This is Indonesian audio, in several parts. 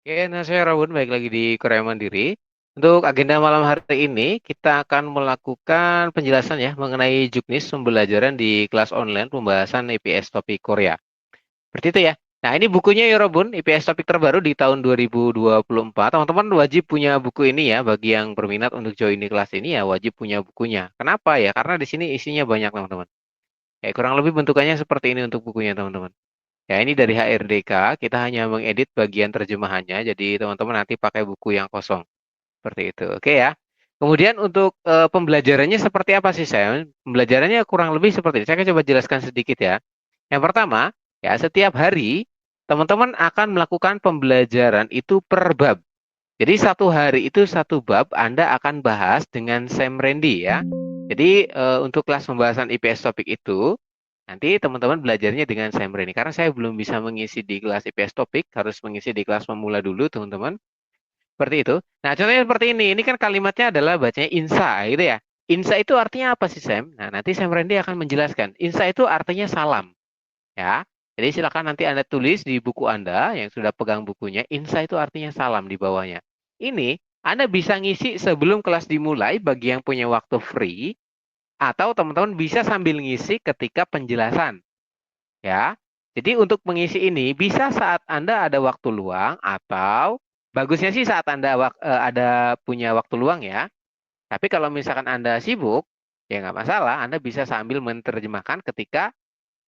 Oke, nah saya Rawun, baik lagi di Korea Mandiri. Untuk agenda malam hari ini, kita akan melakukan penjelasan ya mengenai juknis pembelajaran di kelas online pembahasan IPS topik Korea. Seperti itu ya. Nah, ini bukunya ya Robun, IPS topik terbaru di tahun 2024. Teman-teman wajib punya buku ini ya, bagi yang berminat untuk join di kelas ini ya wajib punya bukunya. Kenapa ya? Karena di sini isinya banyak teman-teman. Ya, kurang lebih bentukannya seperti ini untuk bukunya teman-teman. Ya, ini dari HRDK, kita hanya mengedit bagian terjemahannya, jadi teman-teman nanti pakai buku yang kosong. Seperti itu, oke ya. Kemudian untuk pembelajarannya seperti apa sih, saya? Pembelajarannya kurang lebih seperti ini. Saya akan coba jelaskan sedikit ya. Yang pertama, ya setiap hari teman-teman akan melakukan pembelajaran itu per bab. Jadi satu hari itu satu bab Anda akan bahas dengan Sam Randy ya. Jadi untuk kelas pembahasan IPS topik itu nanti teman-teman belajarnya dengan Sam Randy karena saya belum bisa mengisi di kelas IPS topik, harus mengisi di kelas pemula dulu teman-teman. Seperti itu. Nah, contohnya seperti ini. Ini kan kalimatnya adalah bacanya insa gitu ya. Insa itu artinya apa sih Sam? Nah, nanti Sam Randy akan menjelaskan. Insa itu artinya salam ya. Jadi silakan nanti Anda tulis di buku Anda yang sudah pegang bukunya, insa itu artinya salam di bawahnya. Ini Anda bisa ngisi sebelum kelas dimulai bagi yang punya waktu free, atau teman-teman bisa sambil ngisi ketika penjelasan. Ya, jadi untuk mengisi ini bisa saat Anda ada waktu luang atau bagusnya sih saat Anda ada punya waktu luang ya. Tapi kalau misalkan Anda sibuk, ya nggak masalah. Anda bisa sambil menerjemahkan ketika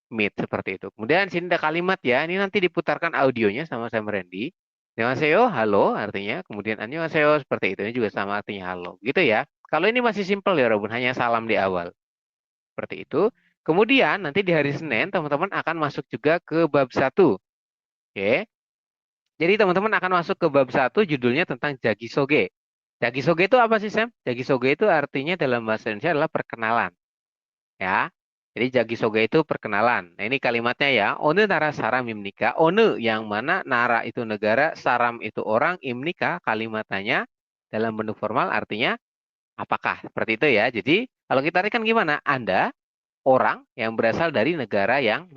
Meet seperti itu. Kemudian sini ada kalimat ya. Ini nanti diputarkan audionya sama Sam Randy. Annyeonghaseyo, halo artinya. Kemudian annyeonghaseyo seperti itu. Ini juga sama artinya halo. Gitu ya. Kalau ini masih simpel ya Robun, hanya salam di awal. Seperti itu. Kemudian nanti di hari Senin teman-teman akan masuk juga ke bab satu. Oke. Jadi teman-teman akan masuk ke bab satu, judulnya tentang Jagisoge. Jagisoge itu apa sih Sam? Jagisoge itu artinya dalam bahasa Indonesia adalah perkenalan. Ya. Jadi Jagi Soga itu perkenalan. Nah, ini kalimatnya ya. One nara saram imnika. One yang mana nara itu negara, saram itu orang, imnika kalimatnya dalam bentuk formal artinya apakah? Seperti itu ya. Jadi kalau kita kan gimana? Anda orang yang berasal dari negara yang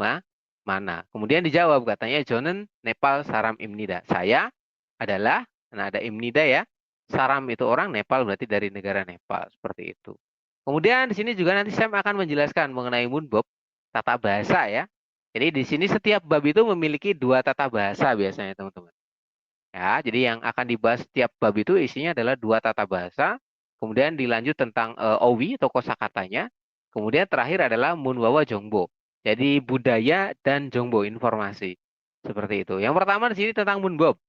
mana? Kemudian dijawab katanya Jonen Nepal Saram Imnida. Saya adalah, nah ada Imnida ya. Saram itu orang, Nepal berarti dari negara Nepal. Seperti itu. Kemudian di sini juga nanti Sam akan menjelaskan mengenai Munbob, tata bahasa ya. Jadi di sini setiap bab itu memiliki dua tata bahasa biasanya teman-teman. Ya, jadi yang akan dibahas setiap bab itu isinya adalah dua tata bahasa. Kemudian dilanjut tentang Owi atau kosakatanya. Kemudian terakhir adalah Munwawa Jongbo. Jadi budaya dan Jongbo informasi. Seperti itu. Yang pertama di sini tentang Munbob.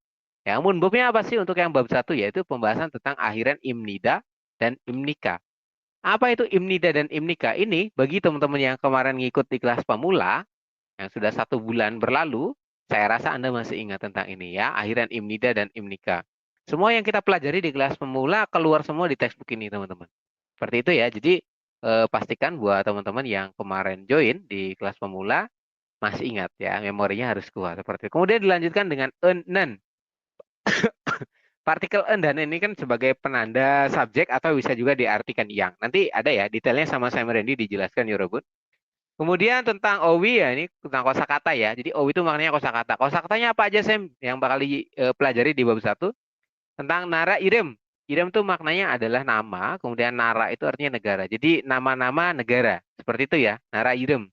Ya, Munbobnya apa sih untuk yang bab satu yaitu pembahasan tentang akhiran Imnida dan Imnika. Apa itu Imnida dan Imnika? Ini bagi teman-teman yang kemarin ngikut di kelas pemula, yang sudah 1 bulan berlalu, saya rasa Anda masih ingat tentang ini ya, akhiran Imnida dan Imnika. Semua yang kita pelajari di kelas pemula keluar semua di textbook ini, teman-teman. Seperti itu ya. Jadi pastikan buat teman-teman yang kemarin join di kelas pemula masih ingat ya, memorinya harus kuat seperti itu. Kemudian dilanjutkan dengan enen. Partikel en dan ini kan sebagai penanda subjek atau bisa juga diartikan yang. Nanti ada ya detailnya sama Simon Randy dijelaskan ya Robot. Kemudian tentang Owi ya, ini tentang kosakata ya. Jadi Owi itu maknanya kosakata. Kosakatanya apa aja Sam yang bakal dipelajari di bab satu? Tentang Nara Irem. Irem itu maknanya adalah nama, kemudian Nara itu artinya negara. Jadi nama-nama negara. Seperti itu ya, Nara Irem.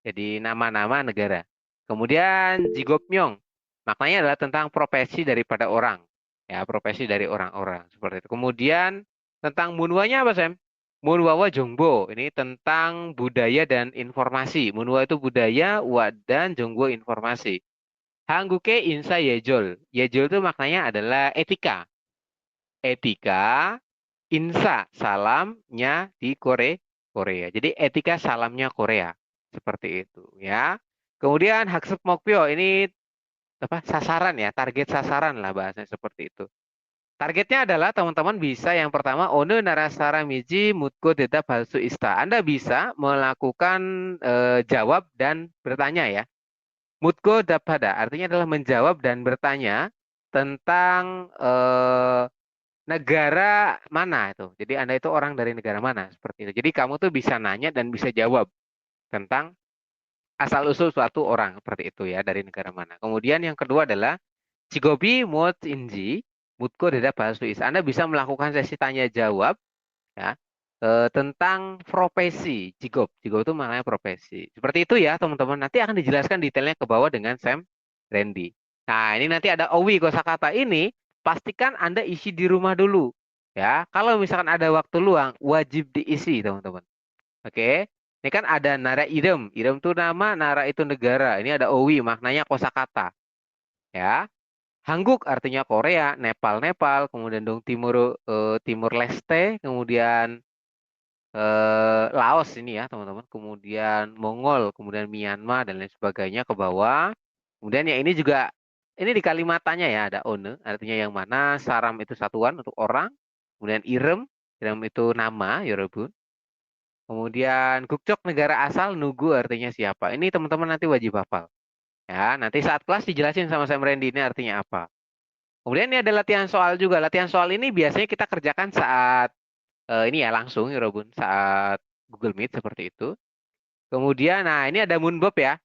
Jadi nama-nama negara. Kemudian Jigopmyong. Maknanya adalah tentang profesi daripada orang. Ya, profesi dari orang-orang. Seperti itu. Kemudian tentang Munwanya apa, Sam? Munwawa Jongbo. Ini tentang budaya dan informasi. Munwa itu budaya, wa dan Jongbo informasi. Hangguke Insa Yejol. Yejol itu maknanya adalah etika. Etika, Insa, salamnya di Korea. Jadi etika salamnya Korea. Seperti itu ya. Kemudian Haksep Mokpyo ini apa sasaran ya, target sasaran lah bahasanya seperti itu. Targetnya adalah teman-teman bisa yang pertama Ono Narasara Miji Mutko Deta Balsu Ista. Anda bisa melakukan jawab dan bertanya ya. Mutko Dapada artinya adalah menjawab dan bertanya tentang negara mana itu. Jadi Anda itu orang dari negara mana seperti itu. Jadi kamu tuh bisa nanya dan bisa jawab tentang asal usul suatu orang seperti itu ya dari negara mana. Kemudian yang kedua adalah Jigobi mod inji, mutko deda bahasa is. Anda bisa melakukan sesi tanya jawab ya tentang profesi Jigob. Jigob itu maknanya profesi. Seperti itu ya teman-teman. Nanti akan dijelaskan detailnya ke bawah dengan Sam Randy. Nah ini nanti ada Owi kosakata ini. Pastikan Anda isi di rumah dulu. Ya, kalau misalkan ada waktu luang, wajib diisi teman-teman. Oke, ini kan ada Nara Idem. Idem itu nama, Nara itu negara. Ini ada Owi, maknanya kosakata. Ya, Hangguk artinya Korea, Nepal Nepal, kemudian Dong Timur Timur Leste, kemudian Laos ini ya teman-teman, kemudian Mongol, kemudian Myanmar dan lain sebagainya ke bawah. Kemudian ya ini juga ini di kalimatannya ya ada one, artinya yang mana saram itu satuan untuk orang, kemudian irem, irem itu nama, yorobun. Kemudian gukcok negara asal, nugu artinya siapa. Ini teman-teman nanti wajib hafal. Ya, nanti saat kelas dijelasin sama Sam Randy ini artinya apa. Kemudian ini ada latihan soal juga. Latihan soal ini biasanya kita kerjakan saat ini ya langsung ya Robun, saat Google Meet seperti itu. Kemudian, nah ini ada Moonbob ya.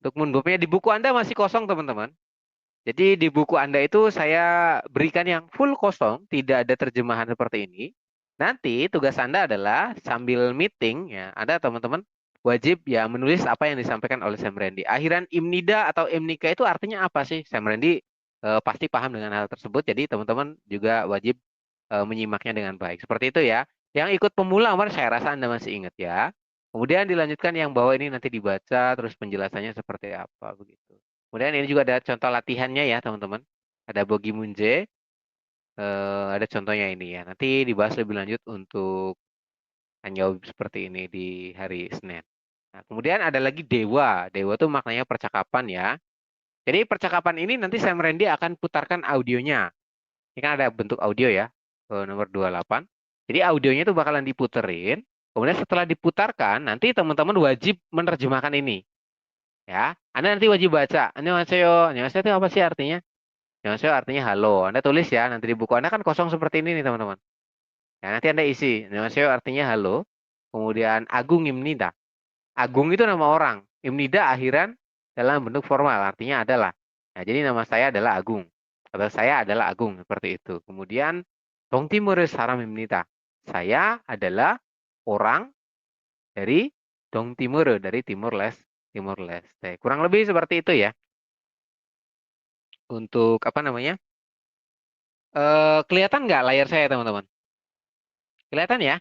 Untuk Moonbobnya di buku Anda masih kosong teman-teman. Jadi di buku Anda itu saya berikan yang full kosong, tidak ada terjemahan seperti ini. Nanti tugas Anda adalah sambil meeting ya, Anda teman-teman wajib ya menulis apa yang disampaikan oleh Sam Randy. Akhiran Imnida atau Imnika itu artinya apa sih? Sam Randy pasti paham dengan hal tersebut. Jadi teman-teman juga wajib menyimaknya dengan baik. Seperti itu ya. Yang ikut pemula Umar saya rasa Anda masih ingat ya. Kemudian dilanjutkan yang bawah ini nanti dibaca terus penjelasannya seperti apa begitu. Kemudian ini juga ada contoh latihannya ya teman-teman. Ada Bogi Munje, ada contohnya ini ya. Nanti dibahas lebih lanjut untuk tanya jawab seperti ini di hari Senin. Nah, kemudian ada lagi Dewa. Dewa itu maknanya percakapan ya. Jadi percakapan ini nanti Sam Randy akan putarkan audionya. Ini kan ada bentuk audio ya, nomor 28. Jadi audionya itu bakalan diputerin. Kemudian setelah diputarkan, nanti teman-teman wajib menerjemahkan ini. Ya, Anda nanti wajib baca. Annyeonghaseyo. Annyeonghaseyo itu apa sih artinya? Annyeonghaseyo artinya halo. Anda tulis ya, nanti di buku Anda kan kosong seperti ini nih teman-teman. Ya, nanti Anda isi. Annyeonghaseyo artinya halo. Kemudian Agung Imnida. Agung itu nama orang. Imnida akhiran dalam bentuk formal, artinya adalah. Nah, jadi nama saya adalah Agung. Atau saya adalah Agung, seperti itu. Kemudian, Tong Timur Saram Imnida. Saya adalah orang dari Dong Timur, dari Timur Leste. Kurang lebih seperti itu ya. Untuk apa namanya? Kelihatan nggak layar saya, teman-teman? Kelihatan ya?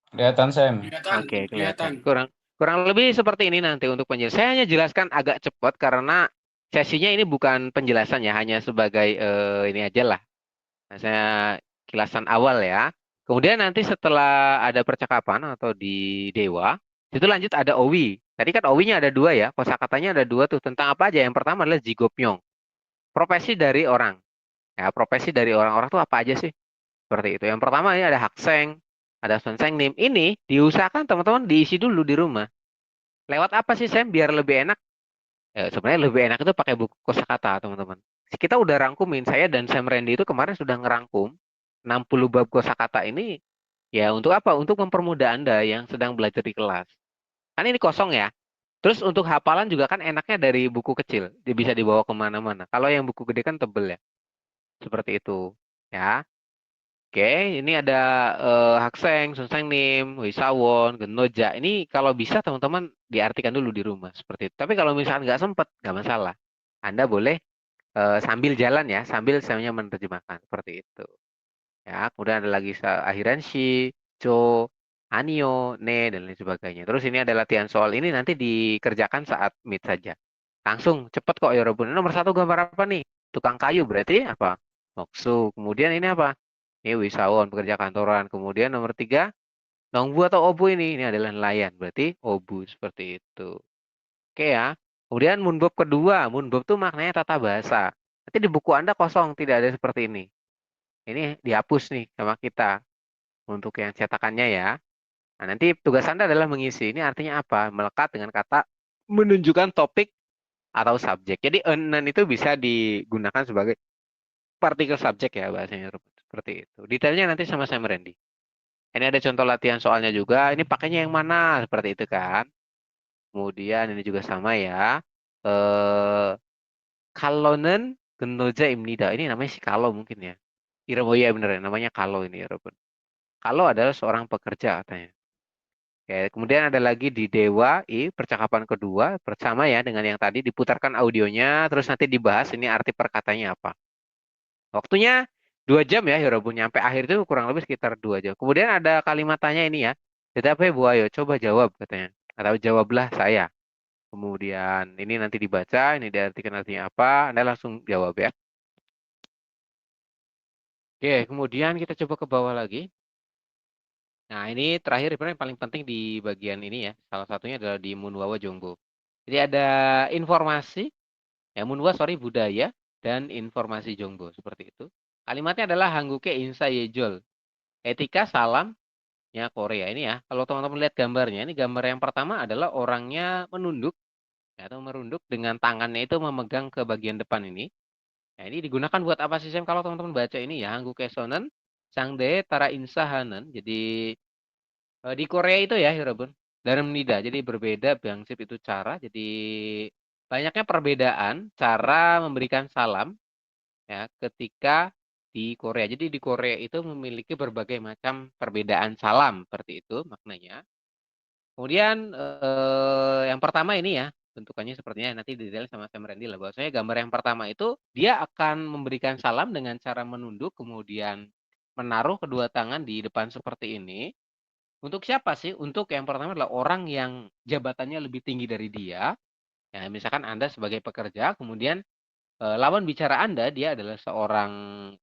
Kelihatan, Sam. Kelihatan, Oke, kelihatan. kelihatan. Kurang kurang lebih seperti ini nanti untuk penjelasan. Saya hanya jelaskan agak cepat karena sesinya ini bukan penjelasan ya, hanya sebagai ini aja lah. Nah, saya kilasan awal ya. Kemudian nanti setelah ada percakapan atau di Dewa, itu lanjut ada Owi. Tadi kan Owi-nya ada dua ya, kosakatanya ada dua tuh. Tentang apa aja? Yang pertama adalah Jigopnyong. Profesi dari orang. Ya, profesi dari orang-orang tuh apa aja sih? Seperti itu. Yang pertama ini ada Hakseng, ada Sonsengnim. Ini diusahakan teman-teman diisi dulu di rumah. Lewat apa sih Sam biar lebih enak? Sebenarnya lebih enak itu pakai buku kosakata teman-teman. Kita udah rangkumin, saya dan Sam Randy itu kemarin sudah ngerangkum 60 bab kosakata ini ya untuk apa? Untuk mempermudah Anda yang sedang belajar di kelas. Kan ini kosong ya. Terus untuk hafalan juga kan enaknya dari buku kecil. Dia bisa dibawa kemana-mana. Kalau yang buku gede kan tebel ya. Seperti itu. Ya. Oke, ini ada Hakseng, Sonsengnim, Wisawon, Genoja. Ini kalau bisa teman-teman diartikan dulu di rumah seperti itu. Tapi kalau misalkan nggak sempat, nggak masalah. Anda boleh sambil jalan ya, sambil saya menerjemahkan seperti itu. Ya, kemudian ada lagi akhiran shi, cho, anio, ne dan lain sebagainya. Terus ini ada latihan soal ini nanti dikerjakan saat meet saja. Langsung cepet kok ya Robun. Nomor satu gambar apa nih? Tukang kayu berarti apa? Moksu. Kemudian ini apa? Ini wisawon, pekerja kantoran. Kemudian nomor tiga, nongbu atau obu ini. Ini adalah nelayan. Berarti obu seperti itu. Oke ya. Kemudian munbob kedua. Munbob itu maknanya tata bahasa. Nanti di buku Anda kosong, tidak ada seperti ini. Ini dihapus nih sama kita untuk yang cetakannya ya. Nah, nanti tugas Anda adalah mengisi. Ini artinya apa? Melekat dengan kata menunjukkan topik atau subjek. Jadi enen itu bisa digunakan sebagai partikel subjek ya bahasanya seperti itu. Detailnya nanti sama Sam Randy. Ini ada contoh latihan soalnya juga. Ini pakainya yang mana? Seperti itu kan. Kemudian ini juga sama ya. Eh kalonen Gentoja Imnida. Ini namanya si Kalo mungkin ya. Oh iya bener ya, namanya Kalo ini ya, Robun. Kalo adalah seorang pekerja katanya. Oke, kemudian ada lagi di Dewa I, percakapan kedua, bersama ya dengan yang tadi, diputarkan audionya, terus nanti dibahas ini arti perkataannya apa. Waktunya 2 jam ya, Robun. Nyampe akhir itu kurang lebih sekitar 2 jam. Kemudian ada kalimat tanya ini ya. Tetapi Bu Ayo, coba jawab katanya. Atau jawablah saya. Kemudian ini nanti dibaca, ini diartikan artinya apa, Anda langsung jawab ya. Oke, kemudian kita coba ke bawah lagi. Nah, ini terakhir sebenarnya yang paling penting di bagian ini ya. Salah satunya adalah di Munwawa Jonggo. Jadi ada informasi, ya Munwa sorry budaya dan informasi Jonggo seperti itu. Kalimatnya adalah Hangguke Insa Yejol. Etika salamnya Korea ini ya. Kalau teman-teman lihat gambarnya, ini gambar yang pertama adalah orangnya menunduk ya, atau merunduk dengan tangannya itu memegang ke bagian depan ini. Nah, ini digunakan buat apa sih Sam? Kalau teman-teman baca ini ya, Hangguke Sonen, Sangde Tara Insahanen. Jadi di Korea itu ya, Hirobun, dalam nida. Jadi berbeda bangsip itu cara. Jadi banyaknya perbedaan cara memberikan salam ya ketika di Korea. Jadi di Korea itu memiliki berbagai macam perbedaan salam seperti itu maknanya. Kemudian yang pertama ini ya, bentukannya sepertinya nanti detail sama Sam Randy lah. Bahwasanya gambar yang pertama itu dia akan memberikan salam dengan cara menunduk kemudian menaruh kedua tangan di depan seperti ini. Untuk siapa sih? Untuk yang pertama adalah orang yang jabatannya lebih tinggi dari dia. Ya, misalkan Anda sebagai pekerja, kemudian lawan bicara Anda dia adalah seorang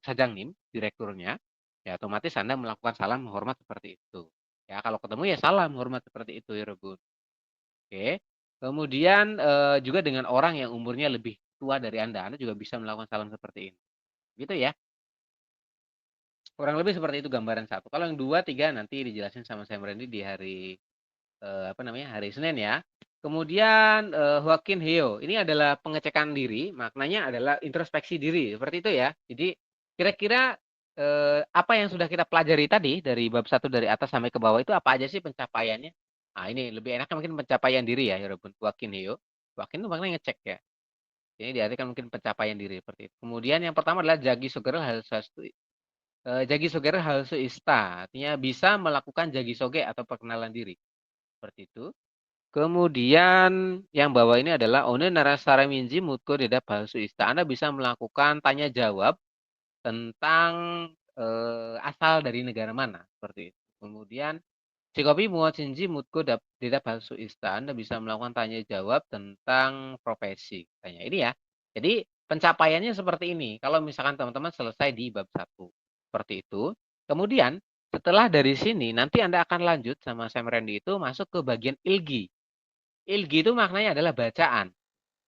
sajangnim, direkturnya. Ya, otomatis Anda melakukan salam hormat seperti itu. Ya, kalau ketemu ya salam hormat seperti itu ya, Rebun. Oke. Kemudian juga dengan orang yang umurnya lebih tua dari Anda juga bisa melakukan salam seperti ini. Gitu ya. Kurang lebih seperti itu gambaran satu. Kalau yang 2, 3 nanti dijelasin sama Sam Randy di hari apa namanya hari Senin ya. Kemudian Joaquin Heo ini adalah pengecekan diri, maknanya adalah introspeksi diri seperti itu ya. Jadi kira-kira apa yang sudah kita pelajari tadi dari bab 1 dari atas sampai ke bawah itu apa aja sih pencapaiannya? Nah ini lebih enaknya mungkin pencapaian diri ya, Yorobun. Joaquin Heo. Joaquin itu maknanya ngecek ya. Ini diartikan mungkin pencapaian diri seperti itu. Kemudian yang pertama adalah Jagi Sogera Halsu Ista, artinya bisa melakukan Jagi Soge atau perkenalan diri. Seperti itu. Kemudian yang bawah ini adalah One Narasara Minji Mutko Deda Palsu Ista. Anda bisa melakukan tanya jawab tentang asal dari negara mana seperti itu. Kemudian Cikopi Muat Shinji Mutko Deda Palsu Ista. Anda bisa melakukan tanya jawab tentang profesi. Tanya ini ya. Jadi pencapaiannya seperti ini. Kalau misalkan teman-teman selesai di bab 1. Seperti itu. Kemudian setelah dari sini nanti Anda akan lanjut sama Sam Randy itu masuk ke bagian ilgi. Ilgi itu maknanya adalah bacaan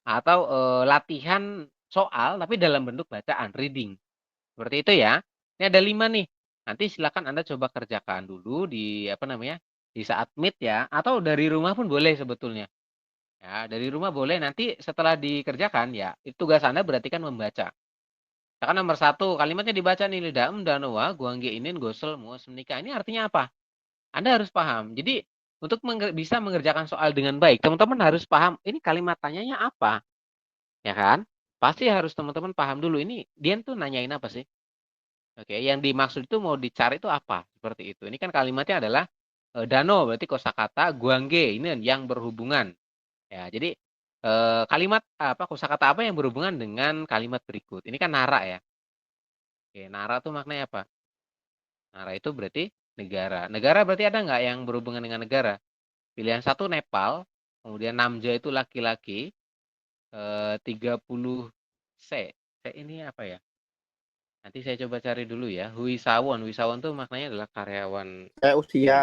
atau latihan soal tapi dalam bentuk bacaan, reading. Seperti itu ya. Ini ada 5 nih. Nanti silakan Anda coba kerjakan dulu di apa namanya? Di saat meet ya atau dari rumah pun boleh sebetulnya. Ya, dari rumah boleh nanti setelah dikerjakan ya, itu tugas Anda berarti kan membaca. Misalkan nomor 1 kalimatnya dibaca nih lidaem danoa guangge inin gosel muas menikah. Ini artinya apa? Anda harus paham. Jadi untuk bisa mengerjakan soal dengan baik, teman-teman harus paham ini kalimat tanyanya apa, ya kan? Pasti harus teman-teman paham dulu ini dia tuh nanyain apa sih? Oke, yang dimaksud itu mau dicari itu apa? Seperti itu. Ini kan kalimatnya adalah dano berarti kosakata, guangge ini yang berhubungan. Ya, jadi kalimat apa kosakata apa yang berhubungan dengan kalimat berikut. Ini kan nara ya. Oke, nara tuh maknanya apa? Nara itu berarti negara. Negara berarti ada nggak yang berhubungan dengan negara? Pilihan 1 Nepal, kemudian Namja itu laki-laki, 30 C. C ini apa ya? Nanti saya coba cari dulu ya. Wisawon. Wisawon tuh maknanya adalah karyawan Usia. ini ya.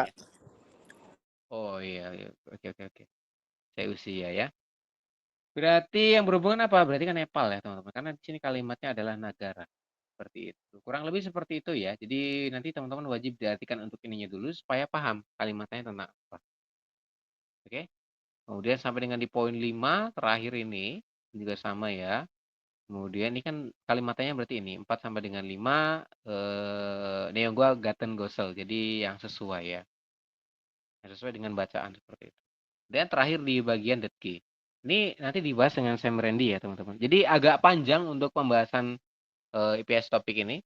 Oh iya, iya. Oke, oke, oke. Saya usia ya. Berarti yang berhubungan apa? Berarti kan Nepal ya, teman-teman. Karena di sini kalimatnya adalah negara. Seperti itu. Kurang lebih seperti itu ya. Jadi nanti teman-teman wajib diartikan untuk ininya dulu supaya paham kalimatnya tentang apa. Oke? Kemudian sampai dengan di poin 5 terakhir ini juga sama ya. Kemudian ini kan kalimatnya berarti ini 4 sampai dengan 5 Neogwa Gaten Gosel. Jadi yang sesuai ya. Yang sesuai dengan bacaan seperti itu. Dan terakhir di bagian detki. Ini nanti dibahas dengan Sam Randy ya teman-teman. Jadi agak panjang untuk pembahasan IPS topik ini.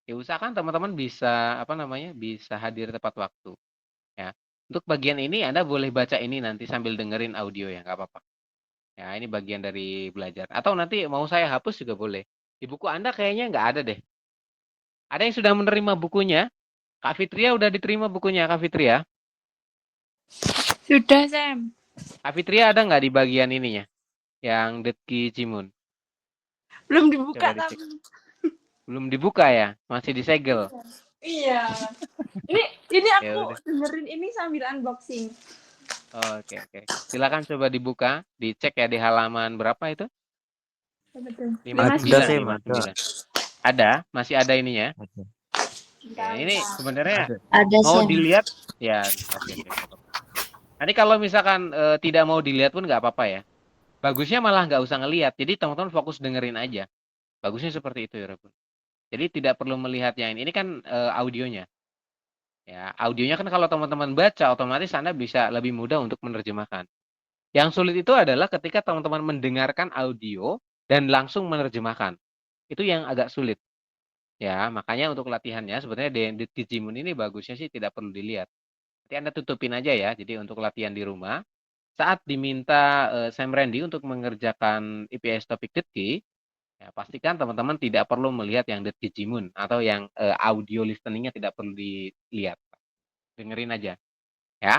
Ya usahakan teman-teman bisa apa namanya bisa hadir tepat waktu. Ya. Untuk bagian ini Anda boleh baca ini nanti sambil dengerin audio ya, nggak apa-apa. Ya, ini bagian dari belajar. Atau nanti mau saya hapus juga boleh. Di buku Anda kayaknya nggak ada deh. Ada yang sudah menerima bukunya? Kak Fitria udah diterima bukunya, Kak Fitria? Sudah, Sam. Kak Fitria ada nggak di bagian ininya? Yang Detki Jimun? Belum dibuka Coba dicek. tapi. Belum dibuka ya? Masih disegel? Iya. Ini Ya aku udah. dengerin ini sambil unboxing. Oke, oke. Silakan coba dibuka, dicek ya di halaman berapa itu? Betul. ada 59, sih, Sam. ada. 59. Ada, masih ada ininya. Ada. Ya, ini sebenarnya Ada. Ada, mau Sam. dilihat ya, oke, oke, nggak apa-apa. Nanti kalau misalkan tidak mau dilihat pun nggak apa-apa ya. Bagusnya malah nggak usah ngelihat. Jadi teman-teman fokus dengerin aja. Bagusnya seperti itu ya, Rabun. Jadi tidak perlu melihat yang ini kan audionya. Ya, audionya kan kalau teman-teman baca otomatis Anda bisa lebih mudah untuk menerjemahkan. Yang sulit itu adalah ketika teman-teman mendengarkan audio dan langsung menerjemahkan. Itu yang agak sulit. Ya, makanya untuk latihannya sebenarnya di Kijimun ini bagusnya sih tidak perlu dilihat. Nanti Anda tutupin aja ya. Jadi untuk latihan di rumah, saat diminta Sam Randy untuk mengerjakan IPS topik Detki, ya, pastikan teman-teman tidak perlu melihat yang Detki Jimun atau yang audio listeningnya tidak perlu dilihat. Dengerin aja, ya.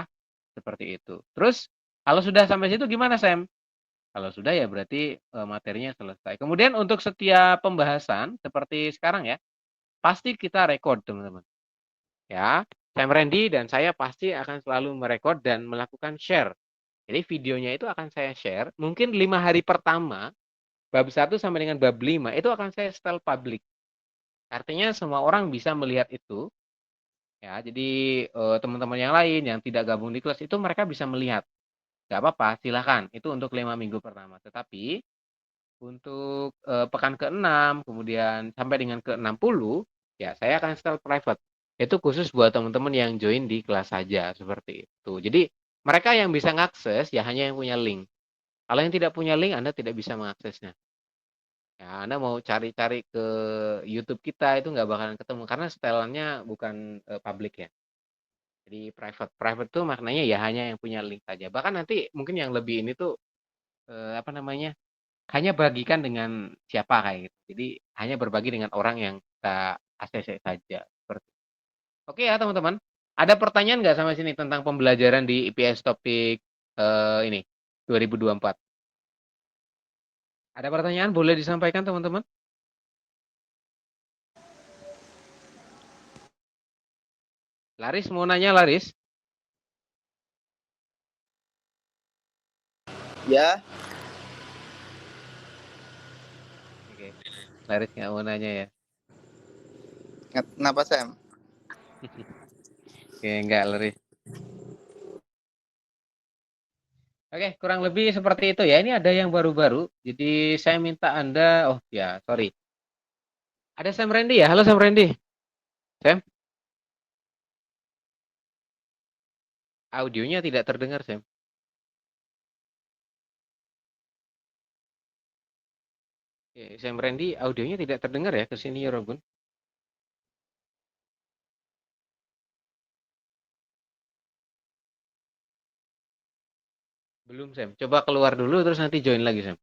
Seperti itu. Terus, kalau sudah sampai situ gimana, Sam? Kalau sudah ya berarti materinya selesai. Kemudian untuk setiap pembahasan seperti sekarang ya, pasti kita record, teman-teman. Ya, Sam Randy dan saya pasti akan selalu merekod dan melakukan share. Jadi videonya itu akan saya share. Mungkin 5 hari pertama, bab 1 sampai dengan bab 5, itu akan saya setel publik. Artinya semua orang bisa melihat itu. Ya, jadi teman-teman yang lain yang tidak gabung di kelas itu mereka bisa melihat. Gak apa-apa, silakan. Itu untuk 5 minggu pertama. Tetapi untuk pekan ke-6, kemudian sampai dengan ke-60, ya saya akan setel private. Itu khusus buat teman-teman yang join di kelas saja, seperti itu. Jadi mereka yang bisa mengakses ya hanya yang punya link. Kalau yang tidak punya link, Anda tidak bisa mengaksesnya. Ya, Anda mau cari-cari ke YouTube kita itu nggak bakalan ketemu karena setelannya bukan public ya. Jadi private. Private tuh maknanya ya hanya yang punya link saja. Bahkan nanti mungkin yang lebih ini tuh apa namanya? Hanya bagikan dengan siapa kayak gitu. Jadi hanya berbagi dengan orang yang kita ACC saja. Seperti. Oke ya teman-teman. Ada pertanyaan nggak sama sini tentang pembelajaran di IPS topik ini 2024? Ada pertanyaan boleh disampaikan teman-teman? Laris mau nanya Laris? Ya, Oke. Laris nggak mau nanya ya? kenapa Sam? Oke, enggak Laris. Oke, kurang lebih seperti itu ya. Ini ada yang baru-baru. Jadi saya minta Anda, oh ya, sorry. Ada Sam Randy ya? Halo Sam Randy. Sam, audionya tidak terdengar Sam. Oke, Sam Randy, audionya tidak terdengar ya ke sini ya Robun. Belum Sam. Coba keluar dulu terus nanti join lagi Sam.